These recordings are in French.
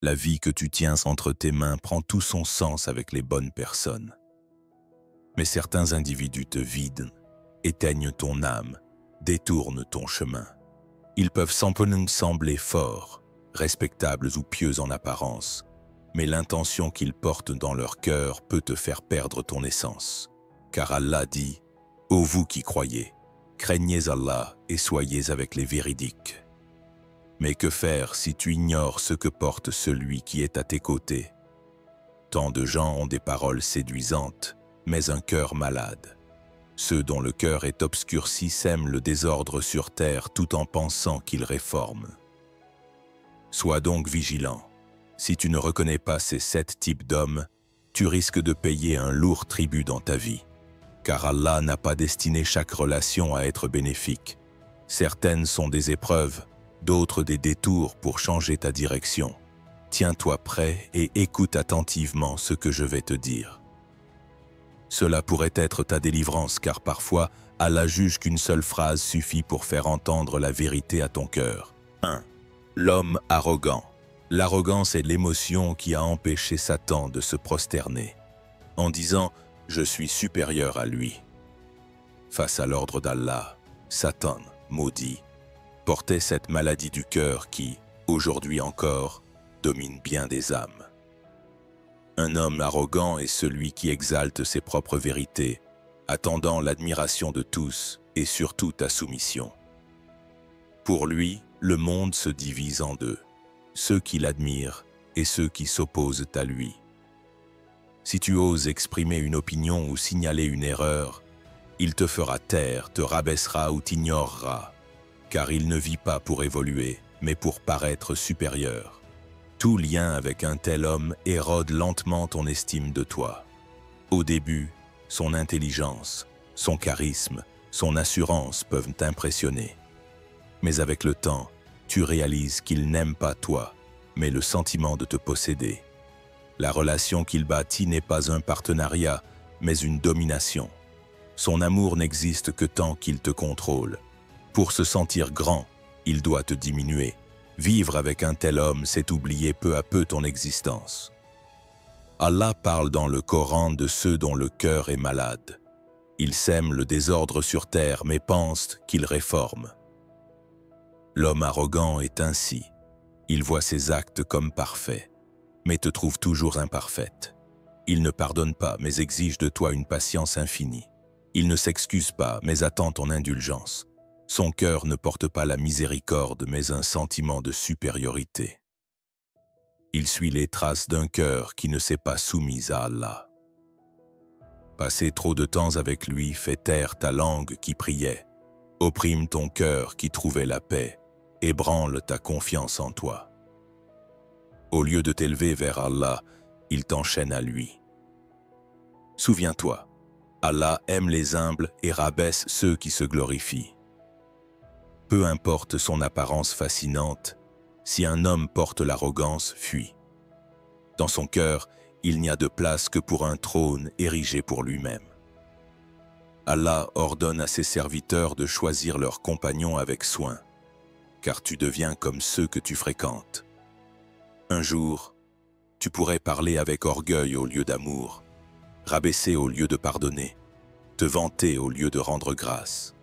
La vie que tu tiens entre tes mains prend tout son sens avec les bonnes personnes. Mais certains individus te vident, éteignent ton âme, détournent ton chemin. Ils peuvent sembler forts, respectables ou pieux en apparence, mais l'intention qu'ils portent dans leur cœur peut te faire perdre ton essence. Car Allah dit « Ô vous qui croyez, craignez Allah et soyez avec les véridiques. » Mais que faire si tu ignores ce que porte celui qui est à tes côtés? Tant de gens ont des paroles séduisantes, mais un cœur malade. Ceux dont le cœur est obscurci sèment le désordre sur terre tout en pensant qu'ils réforment. Sois donc vigilant. Si tu ne reconnais pas ces 7 types d'hommes, tu risques de payer un lourd tribut dans ta vie. Car Allah n'a pas destiné chaque relation à être bénéfique. Certaines sont des épreuves, d'autres des détours pour changer ta direction. Tiens-toi prêt et écoute attentivement ce que je vais te dire. Cela pourrait être ta délivrance car parfois, Allah juge qu'une seule phrase suffit pour faire entendre la vérité à ton cœur. 1. L'homme arrogant. L'arrogance est l'émotion qui a empêché Satan de se prosterner, en disant « Je suis supérieur à lui ». Face à l'ordre d'Allah, Satan, maudit, portait cette maladie du cœur qui, aujourd'hui encore, domine bien des âmes. Un homme arrogant est celui qui exalte ses propres vérités, attendant l'admiration de tous et surtout ta soumission. Pour lui, le monde se divise en deux, ceux qui l'admirent et ceux qui s'opposent à lui. Si tu oses exprimer une opinion ou signaler une erreur, il te fera taire, te rabaissera ou t'ignorera, car il ne vit pas pour évoluer, mais pour paraître supérieur. Tout lien avec un tel homme érode lentement ton estime de toi. Au début, son intelligence, son charisme, son assurance peuvent t'impressionner. Mais avec le temps, tu réalises qu'il n'aime pas toi, mais le sentiment de te posséder. La relation qu'il bâtit n'est pas un partenariat, mais une domination. Son amour n'existe que tant qu'il te contrôle. Pour se sentir grand, il doit te diminuer. Vivre avec un tel homme, c'est oublier peu à peu ton existence. Allah parle dans le Coran de ceux dont le cœur est malade. Ils sèment le désordre sur terre, mais pensent qu'ils réforment. L'homme arrogant est ainsi. Il voit ses actes comme parfaits, mais te trouve toujours imparfaite. Il ne pardonne pas, mais exige de toi une patience infinie. Il ne s'excuse pas, mais attend ton indulgence. Son cœur ne porte pas la miséricorde, mais un sentiment de supériorité. Il suit les traces d'un cœur qui ne s'est pas soumis à Allah. Passer trop de temps avec lui fait taire ta langue qui priait, opprime ton cœur qui trouvait la paix, ébranle ta confiance en toi. Au lieu de t'élever vers Allah, il t'enchaîne à lui. Souviens-toi, Allah aime les humbles et rabaisse ceux qui se glorifient. Peu importe son apparence fascinante, si un homme porte l'arrogance, fuis. Dans son cœur, il n'y a de place que pour un trône érigé pour lui-même. Allah ordonne à ses serviteurs de choisir leurs compagnons avec soin, car tu deviens comme ceux que tu fréquentes. Un jour, tu pourrais parler avec orgueil au lieu d'amour, rabaisser au lieu de pardonner, te vanter au lieu de rendre grâce.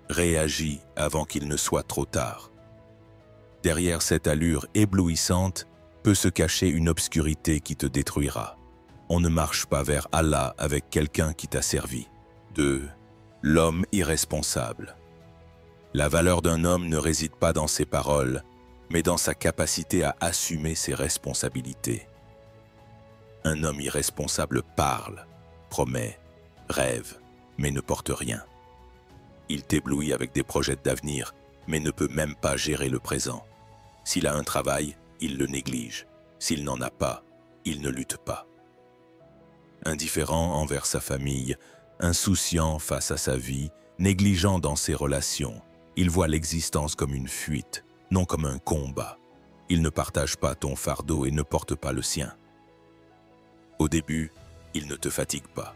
Réagis avant qu'il ne soit trop tard. Derrière cette allure éblouissante peut se cacher une obscurité qui te détruira. On ne marche pas vers Allah avec quelqu'un qui t'a servi. 2. L'homme irresponsable. La valeur d'un homme ne réside pas dans ses paroles, mais dans sa capacité à assumer ses responsabilités. Un homme irresponsable parle, promet, rêve, mais ne porte rien. Il t'éblouit avec des projets d'avenir, mais ne peut même pas gérer le présent. S'il a un travail, il le néglige. S'il n'en a pas, il ne lutte pas. Indifférent envers sa famille, insouciant face à sa vie, négligent dans ses relations, il voit l'existence comme une fuite, non comme un combat. Il ne partage pas ton fardeau et ne porte pas le sien. Au début, il ne te fatigue pas.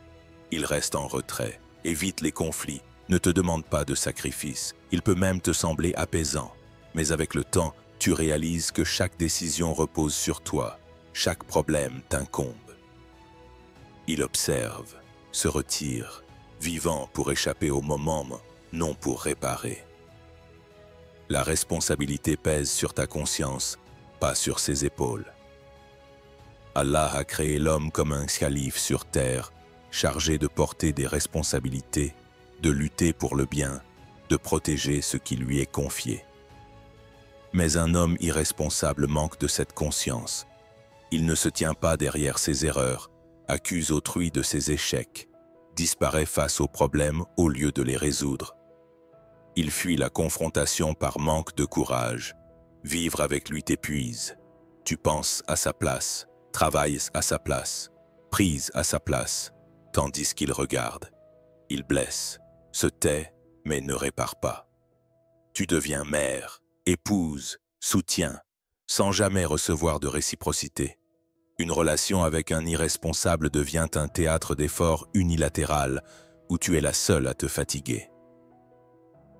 Il reste en retrait, évite les conflits, ne te demande pas de sacrifice. Il peut même te sembler apaisant, mais avec le temps, tu réalises que chaque décision repose sur toi, chaque problème t'incombe. Il observe, se retire, vivant pour échapper au moment, non pour réparer. La responsabilité pèse sur ta conscience, pas sur ses épaules. Allah a créé l'homme comme un calife sur terre, chargé de porter des responsabilités, de lutter pour le bien, de protéger ce qui lui est confié. Mais un homme irresponsable manque de cette conscience. Il ne se tient pas derrière ses erreurs, accuse autrui de ses échecs, disparaît face aux problèmes au lieu de les résoudre. Il fuit la confrontation par manque de courage. Vivre avec lui t'épuise. Tu penses à sa place, travailles à sa place, prises à sa place, tandis qu'il regarde. Il blesse, se tait, mais ne répare pas. Tu deviens mère, épouse, soutien, sans jamais recevoir de réciprocité. Une relation avec un irresponsable devient un théâtre d'efforts unilatéral où tu es la seule à te fatiguer.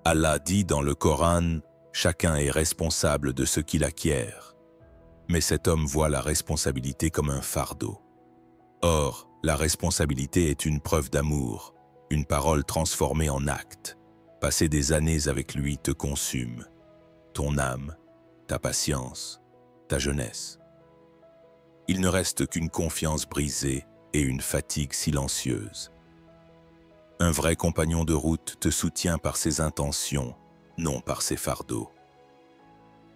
Allah dit dans le Coran, chacun est responsable de ce qu'il acquiert. Mais cet homme voit la responsabilité comme un fardeau. Or, la responsabilité est une preuve d'amour, une parole transformée en acte. Passer des années avec lui te consume. Ton âme, ta patience, ta jeunesse. Il ne reste qu'une confiance brisée et une fatigue silencieuse. Un vrai compagnon de route te soutient par ses intentions, non par ses fardeaux.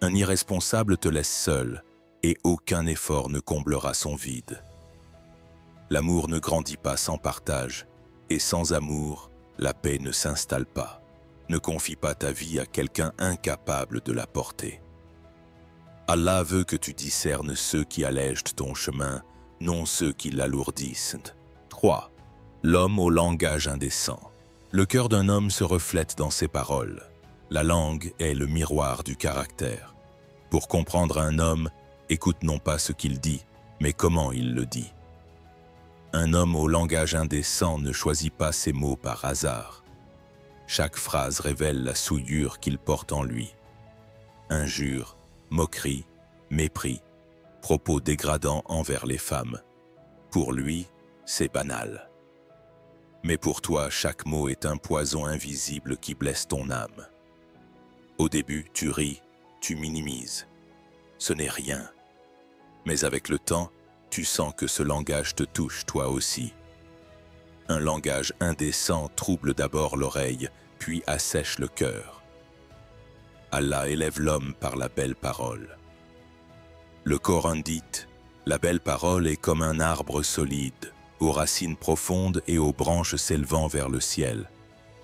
Un irresponsable te laisse seul et aucun effort ne comblera son vide. L'amour ne grandit pas sans partage et sans amour, la paix ne s'installe pas. Ne confie pas ta vie à quelqu'un incapable de la porter. Allah veut que tu discernes ceux qui allègent ton chemin, non ceux qui l'alourdissent. 3. L'homme au langage indécent. Le cœur d'un homme se reflète dans ses paroles. La langue est le miroir du caractère. Pour comprendre un homme, écoute non pas ce qu'il dit, mais comment il le dit. Un homme au langage indécent ne choisit pas ses mots par hasard. Chaque phrase révèle la souillure qu'il porte en lui. Injures, moqueries, mépris, propos dégradants envers les femmes. Pour lui, c'est banal. Mais pour toi, chaque mot est un poison invisible qui blesse ton âme. Au début, tu ris, tu minimises. Ce n'est rien. Mais avec le temps, tu sens que ce langage te touche toi aussi. Un langage indécent trouble d'abord l'oreille, puis assèche le cœur. Allah élève l'homme par la belle parole. Le Coran dit « La belle parole est comme un arbre solide, aux racines profondes et aux branches s'élevant vers le ciel.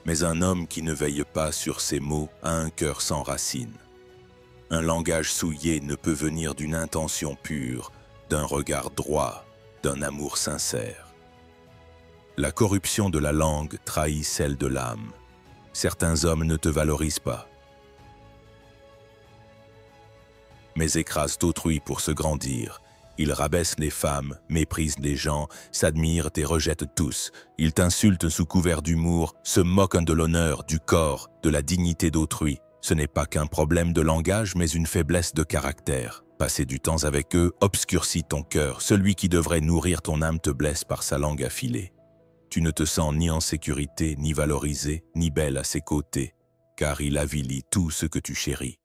Mais un homme qui ne veille pas sur ses mots a un cœur sans racines. Un langage souillé ne peut venir d'une intention pure, d'un regard droit, d'un amour sincère. La corruption de la langue trahit celle de l'âme. Certains hommes ne te valorisent pas, mais écrasent autrui pour se grandir. Ils rabaissent les femmes, méprisent les gens, s'admirent et rejettent tous. Ils t'insultent sous couvert d'humour, se moquent de l'honneur, du corps, de la dignité d'autrui. Ce n'est pas qu'un problème de langage, mais une faiblesse de caractère. Passer du temps avec eux obscurcit ton cœur. Celui qui devrait nourrir ton âme te blesse par sa langue affilée. Tu ne te sens ni en sécurité, ni valorisé, ni belle à ses côtés, car il avilit tout ce que tu chéris.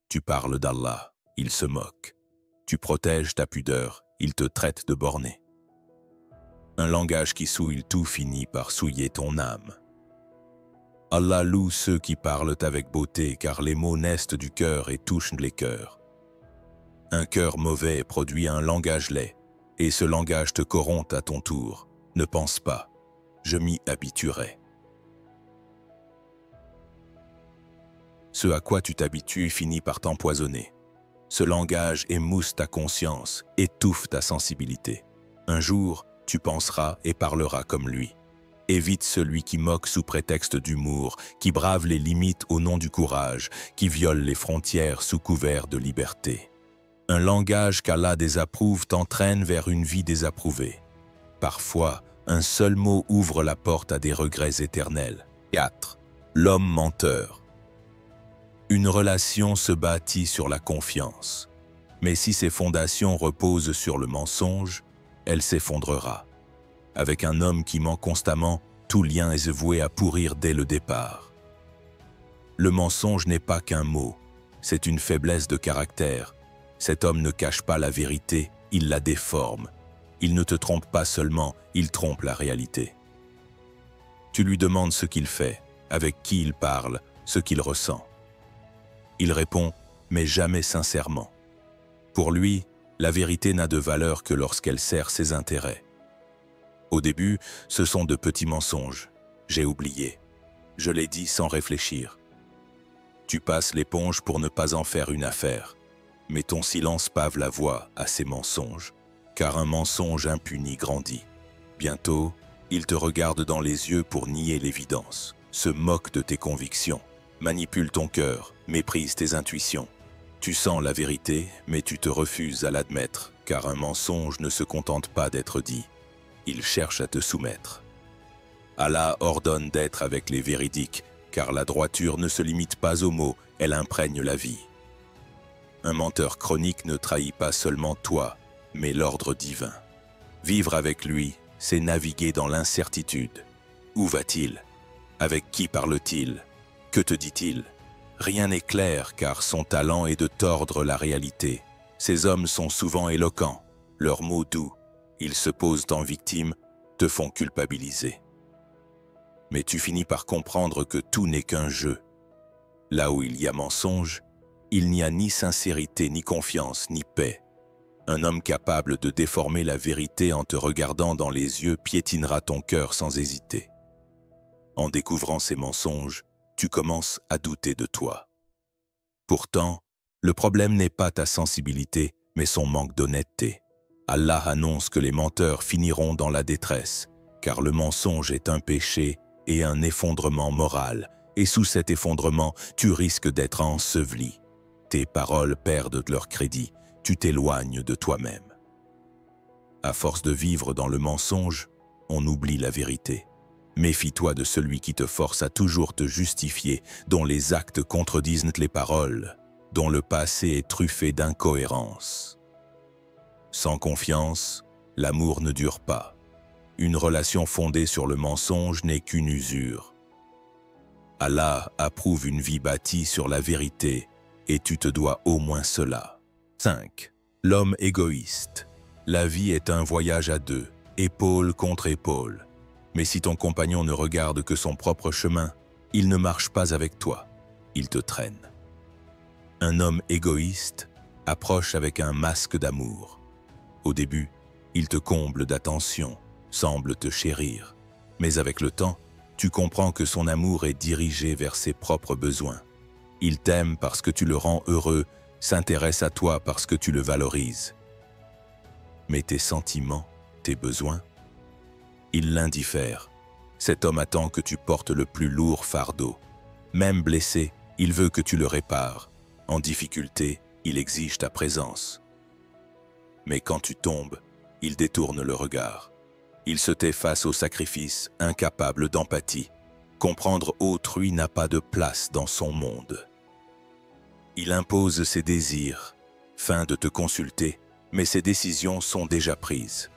Tu parles d'Allah, il se moque. Tu protèges ta pudeur, il te traite de borné. Un langage qui souille tout finit par souiller ton âme. Allah loue ceux qui parlent avec beauté, car les mots naissent du cœur et touchent les cœurs. Un cœur mauvais produit un langage laid, et ce langage te corrompt à ton tour. Ne pense pas. Je m'y habituerai. Ce à quoi tu t'habitues finit par t'empoisonner. Ce langage émousse ta conscience, étouffe ta sensibilité. Un jour, tu penseras et parleras comme lui. Évite celui qui moque sous prétexte d'humour, qui brave les limites au nom du courage, qui viole les frontières sous couvert de liberté. Un langage qu'Allah désapprouve t'entraîne vers une vie désapprouvée. Parfois, un seul mot ouvre la porte à des regrets éternels. 4. L'homme menteur. Une relation se bâtit sur la confiance. Mais si ses fondations reposent sur le mensonge, elle s'effondrera. Avec un homme qui ment constamment, tout lien est voué à pourrir dès le départ. Le mensonge n'est pas qu'un mot, c'est une faiblesse de caractère. Cet homme ne cache pas la vérité, il la déforme. Il ne te trompe pas seulement, il trompe la réalité. Tu lui demandes ce qu'il fait, avec qui il parle, ce qu'il ressent. Il répond, mais jamais sincèrement. Pour lui, la vérité n'a de valeur que lorsqu'elle sert ses intérêts. Au début, ce sont de petits mensonges. J'ai oublié. Je l'ai dit sans réfléchir. Tu passes l'éponge pour ne pas en faire une affaire. Mais ton silence pave la voie à ces mensonges, car un mensonge impuni grandit. Bientôt, il te regarde dans les yeux pour nier l'évidence, se moque de tes convictions, manipule ton cœur, méprise tes intuitions. Tu sens la vérité, mais tu te refuses à l'admettre, car un mensonge ne se contente pas d'être dit. Il cherche à te soumettre. Allah ordonne d'être avec les véridiques, car la droiture ne se limite pas aux mots, elle imprègne la vie. Un menteur chronique ne trahit pas seulement toi, mais l'ordre divin. Vivre avec lui, c'est naviguer dans l'incertitude. Où va-t-il? Avec qui parle-t-il? Que te dit-il? Rien n'est clair car son talent est de tordre la réalité. Ces hommes sont souvent éloquents, leurs mots doux, ils se posent en victime, te font culpabiliser. Mais tu finis par comprendre que tout n'est qu'un jeu. Là où il y a mensonge, il n'y a ni sincérité, ni confiance, ni paix. Un homme capable de déformer la vérité en te regardant dans les yeux piétinera ton cœur sans hésiter. En découvrant ces mensonges, tu commences à douter de toi. Pourtant, le problème n'est pas ta sensibilité, mais son manque d'honnêteté. Allah annonce que les menteurs finiront dans la détresse, car le mensonge est un péché et un effondrement moral, et sous cet effondrement, tu risques d'être enseveli. Tes paroles perdent leur crédit, tu t'éloignes de toi-même. À force de vivre dans le mensonge, on oublie la vérité. Méfie-toi de celui qui te force à toujours te justifier, dont les actes contredisent les paroles, dont le passé est truffé d'incohérences. Sans confiance, l'amour ne dure pas. Une relation fondée sur le mensonge n'est qu'une usure. Allah approuve une vie bâtie sur la vérité, et tu te dois au moins cela. 5. L'homme égoïste. La vie est un voyage à deux, épaule contre épaule. Mais si ton compagnon ne regarde que son propre chemin, il ne marche pas avec toi, il te traîne. Un homme égoïste approche avec un masque d'amour. Au début, il te comble d'attention, semble te chérir. Mais avec le temps, tu comprends que son amour est dirigé vers ses propres besoins. Il t'aime parce que tu le rends heureux, s'intéresse à toi parce que tu le valorises. Mais tes sentiments, tes besoins, il l'indiffère. Cet homme attend que tu portes le plus lourd fardeau. Même blessé, il veut que tu le répares. En difficulté, il exige ta présence. Mais quand tu tombes, il détourne le regard. Il se tait face au sacrifice, incapable d'empathie. Comprendre autrui n'a pas de place dans son monde. Il impose ses désirs, feint de te consulter, mais ses décisions sont déjà prises.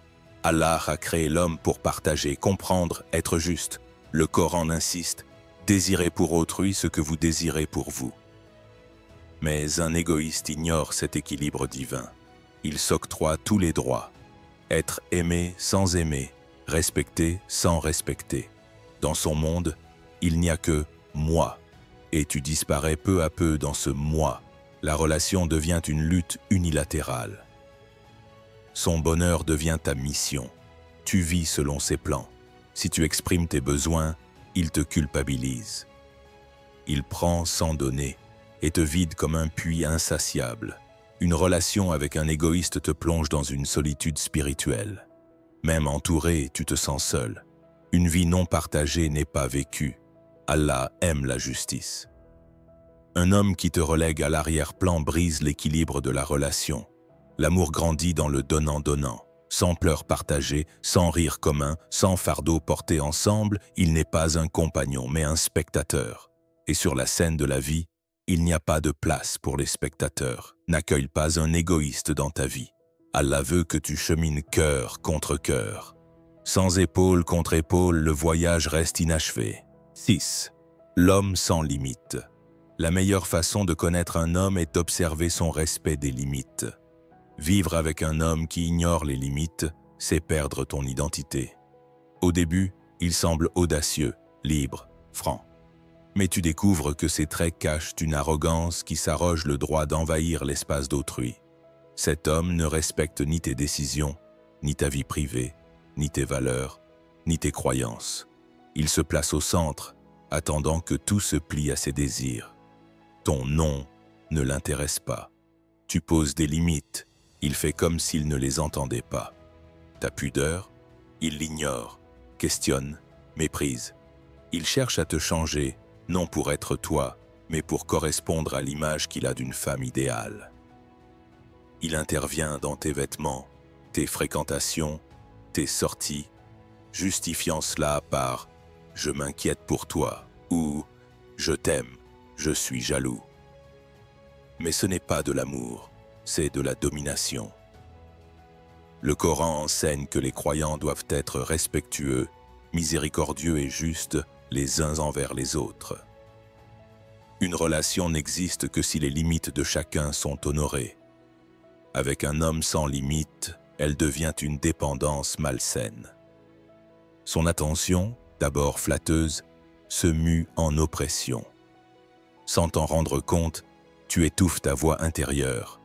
Allah a créé l'homme pour partager, comprendre, être juste. Le Coran insiste, désirez pour autrui ce que vous désirez pour vous. Mais un égoïste ignore cet équilibre divin. Il s'octroie tous les droits. Être aimé sans aimer, respecté sans respecter. Dans son monde, il n'y a que « moi ». Et tu disparais peu à peu dans ce « moi ». La relation devient une lutte unilatérale. Son bonheur devient ta mission. Tu vis selon ses plans. Si tu exprimes tes besoins, il te culpabilise. Il prend sans donner et te vide comme un puits insatiable. Une relation avec un égoïste te plonge dans une solitude spirituelle. Même entouré, tu te sens seul. Une vie non partagée n'est pas vécue. Allah aime la justice. Un homme qui te relègue à l'arrière-plan brise l'équilibre de la relation. L'amour grandit dans le donnant-donnant. Sans pleurs partagés, sans rire commun, sans fardeau porté ensemble, il n'est pas un compagnon mais un spectateur. Et sur la scène de la vie, Il n'y a pas de place pour les spectateurs. N'accueille pas un égoïste dans ta vie. Allah veut que tu chemines cœur contre cœur. Sans épaule contre épaule, le voyage reste inachevé. 6. L'homme sans limite. La meilleure façon de connaître un homme est d'observer son respect des limites. Vivre avec un homme qui ignore les limites, c'est perdre ton identité. Au début, il semble audacieux, libre, franc. Mais tu découvres que ses traits cachent une arrogance qui s'arroge le droit d'envahir l'espace d'autrui. Cet homme ne respecte ni tes décisions, ni ta vie privée, ni tes valeurs, ni tes croyances. Il se place au centre, attendant que tout se plie à ses désirs. Ton non ne l'intéresse pas. Tu poses des limites, il fait comme s'il ne les entendait pas. Ta pudeur, il l'ignore, questionne, méprise. Il cherche à te changer, non pour être toi, mais pour correspondre à l'image qu'il a d'une femme idéale. Il intervient dans tes vêtements, tes fréquentations, tes sorties, justifiant cela par « je m'inquiète pour toi » ou « je t'aime, je suis jaloux ». Mais ce n'est pas de l'amour, c'est de la domination. Le Coran enseigne que les croyants doivent être respectueux, miséricordieux et justes les uns envers les autres. Une relation n'existe que si les limites de chacun sont honorées. Avec un homme sans limite, elle devient une dépendance malsaine. Son attention, d'abord flatteuse, se mue en oppression. Sans t'en rendre compte, tu étouffes ta voix intérieure.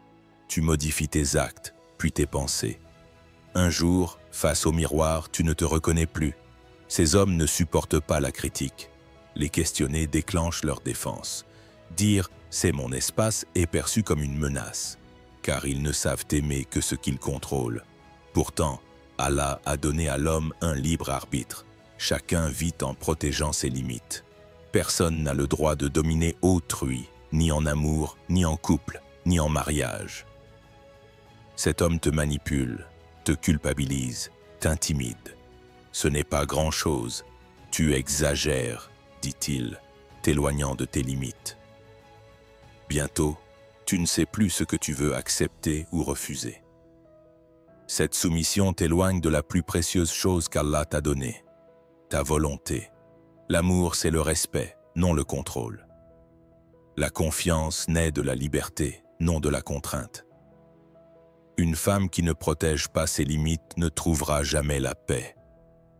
Tu modifies tes actes, puis tes pensées. Un jour, face au miroir, tu ne te reconnais plus. Ces hommes ne supportent pas la critique. Les questionner déclenche leur défense. Dire « c'est mon espace » est perçu comme une menace, car ils ne savent aimer que ce qu'ils contrôlent. Pourtant, Allah a donné à l'homme un libre arbitre. Chacun vit en protégeant ses limites. Personne n'a le droit de dominer autrui, ni en amour, ni en couple, ni en mariage. Cet homme te manipule, te culpabilise, t'intimide. Ce n'est pas grand-chose. Tu exagères, dit-il, t'éloignant de tes limites. Bientôt, tu ne sais plus ce que tu veux accepter ou refuser. Cette soumission t'éloigne de la plus précieuse chose qu'Allah t'a donnée, ta volonté. L'amour, c'est le respect, non le contrôle. La confiance naît de la liberté, non de la contrainte. Une femme qui ne protège pas ses limites ne trouvera jamais la paix.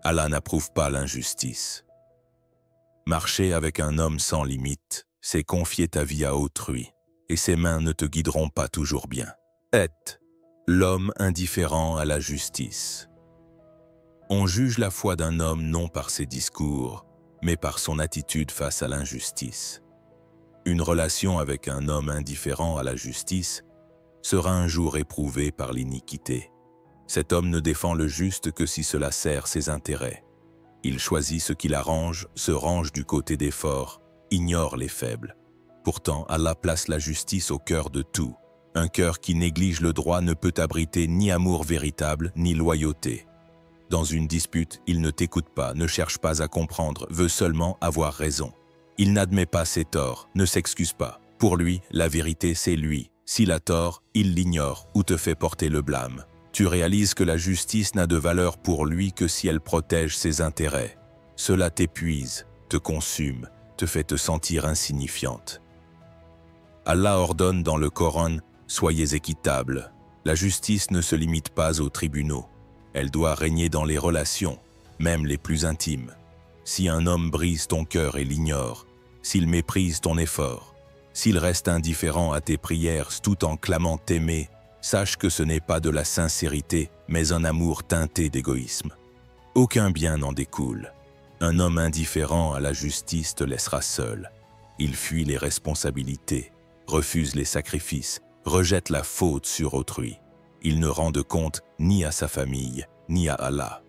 Allah n'approuve pas l'injustice. Marcher avec un homme sans limite, c'est confier ta vie à autrui, et ses mains ne te guideront pas toujours bien. L'homme indifférent à la justice. On juge la foi d'un homme non par ses discours, mais par son attitude face à l'injustice. Une relation avec un homme indifférent à la justice sera un jour éprouvée par l'iniquité. Cet homme ne défend le juste que si cela sert ses intérêts. Il choisit ce qui l'arrange, se range du côté des forts, ignore les faibles. Pourtant, Allah place la justice au cœur de tout. Un cœur qui néglige le droit ne peut abriter ni amour véritable, ni loyauté. Dans une dispute, il ne t'écoute pas, ne cherche pas à comprendre, veut seulement avoir raison. Il n'admet pas ses torts, ne s'excuse pas. Pour lui, la vérité, c'est lui. S'il a tort, il l'ignore ou te fait porter le blâme. Tu réalises que la justice n'a de valeur pour lui que si elle protège ses intérêts. Cela t'épuise, te consume, te fait te sentir insignifiante. Allah ordonne dans le Coran « Soyez équitables ». La justice ne se limite pas aux tribunaux. Elle doit régner dans les relations, même les plus intimes. Si un homme brise ton cœur et l'ignore, s'il méprise ton effort, s'il reste indifférent à tes prières tout en clamant t'aimer, sache que ce n'est pas de la sincérité, mais un amour teinté d'égoïsme. Aucun bien n'en découle. Un homme indifférent à la justice te laissera seul. Il fuit les responsabilités, refuse les sacrifices, rejette la faute sur autrui. Il ne rend de compte ni à sa famille, ni à Allah.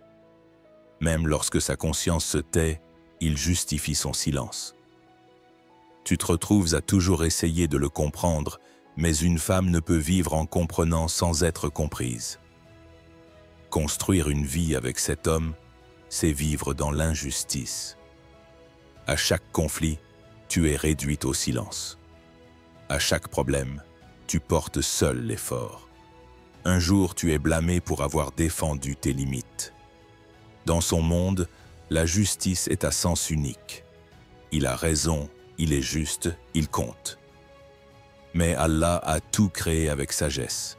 Même lorsque sa conscience se tait, il justifie son silence. Tu te retrouves à toujours essayer de le comprendre, mais une femme ne peut vivre en comprenant sans être comprise. Construire une vie avec cet homme, c'est vivre dans l'injustice. À chaque conflit, tu es réduite au silence. À chaque problème, tu portes seul l'effort. Un jour, tu es blâmé pour avoir défendu tes limites. Dans son monde, la justice est à sens unique. Il a raison, il est juste, il compte. Mais Allah a tout créé avec sagesse.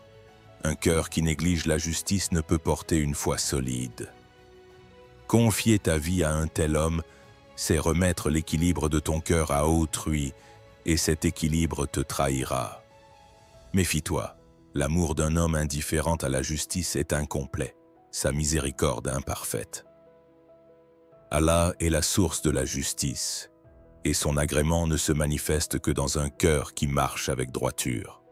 Un cœur qui néglige la justice ne peut porter une foi solide. Confier ta vie à un tel homme, c'est remettre l'équilibre de ton cœur à autrui, et cet équilibre te trahira. Méfie-toi, l'amour d'un homme indifférent à la justice est incomplet, sa miséricorde imparfaite. Allah est la source de la justice, et son agrément ne se manifeste que dans un cœur qui marche avec droiture.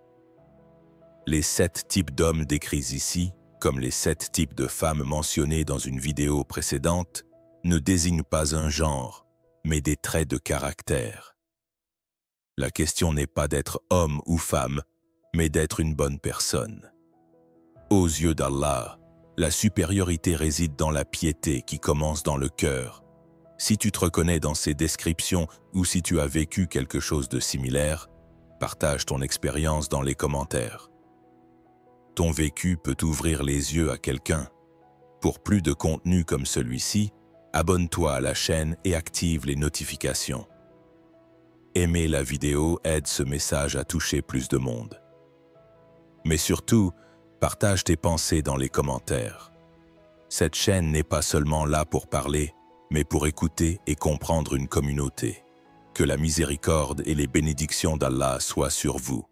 Les 7 types d'hommes décrits ici, comme les 7 types de femmes mentionnés dans une vidéo précédente, ne désignent pas un genre, mais des traits de caractère. La question n'est pas d'être homme ou femme, mais d'être une bonne personne. Aux yeux d'Allah, la supériorité réside dans la piété qui commence dans le cœur. Si tu te reconnais dans ces descriptions ou si tu as vécu quelque chose de similaire, partage ton expérience dans les commentaires. Ton vécu peut ouvrir les yeux à quelqu'un. Pour plus de contenu comme celui-ci, abonne-toi à la chaîne et active les notifications. Aimer la vidéo aide ce message à toucher plus de monde. Mais surtout, partage tes pensées dans les commentaires. Cette chaîne n'est pas seulement là pour parler, mais pour écouter et comprendre une communauté. Que la miséricorde et les bénédictions d'Allah soient sur vous.